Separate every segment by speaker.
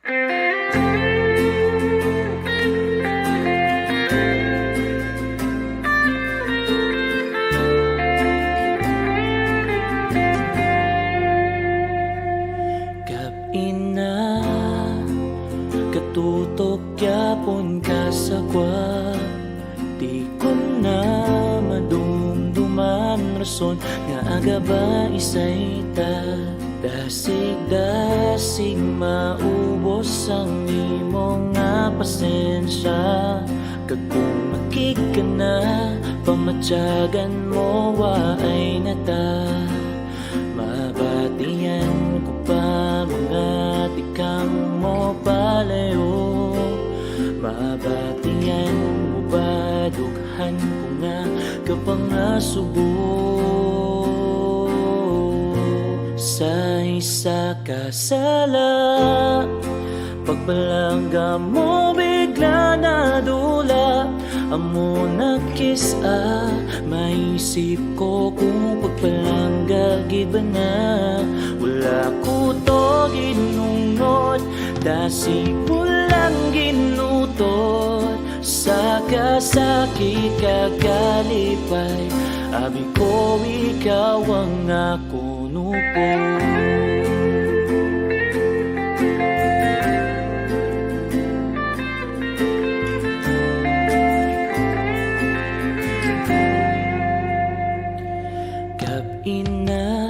Speaker 1: Ina, katutok yapon ka sa kwa. Di ko na madumduman rason nga aga ba isay ta. Dasig-dasig maubos ang imong nga pasensya. Kag kung makik ka na, pamatyagan mo waay na ta. Mabatian ko pa mga tikang mo palayo. Mabatian mo ba dughan ko nga kapangasubo. Sa isa ka sala, pagpalangga mo bigla na dula. Amo nagkiss maisip ko kung pagpalangga giba na. Wala ko to ginunod, dasig mo lang ginutot. Sa kasakit kagalipay, abi ko ikaw ang ako nupo. Ina,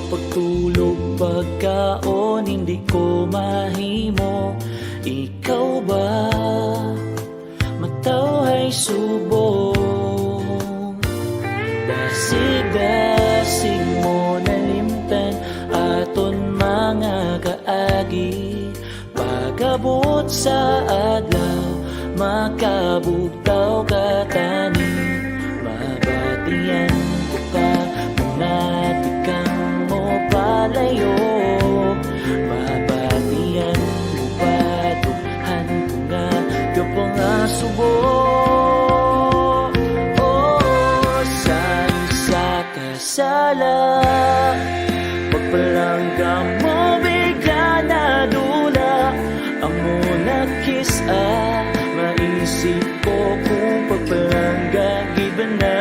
Speaker 1: pagtulog, pagkaon, hindi ko mahimo. Ikaw ba, mataw ay subong. Dasig-dasig mo nalimtan aton mga kaagi. Pagabot sa adlaw, makabugtaw ka tani. Mabatian ko pa natikang mo palayo. Mabatian mo pa dughan ko nga kapangasubo. Oh, sa isa ka sala, pagpalangga mo bigla na dula. Amo nagkiss maisip ko kung pagpalangga giba na.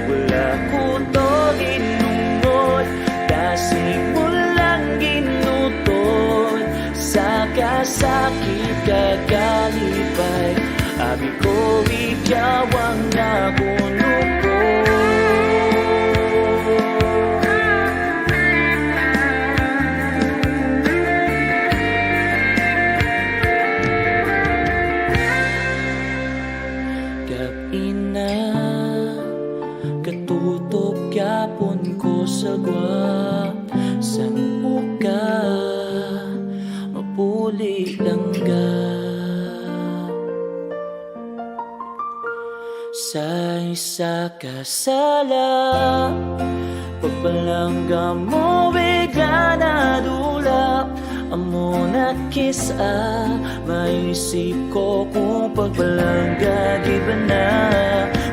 Speaker 1: Wala ko to ginungod, dasig mo lang ginutot. Sa kasakit kagalipay, abi ko ikaw ang nabuno ko. Ina, katutok yapon ko sa gwa. San ka mapuli lang ga. Sa isa ka sala, pagpalangga mo bigla na dula. Amo nagkiss maisip ko kung pagpalangga giba na.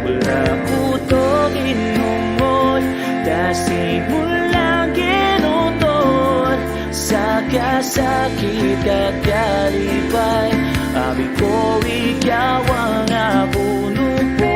Speaker 1: Wala ko to ginungod, dasig mo lang ginutot. Sa kasakit kagalipay, abi ko ikaw ang abuno ko.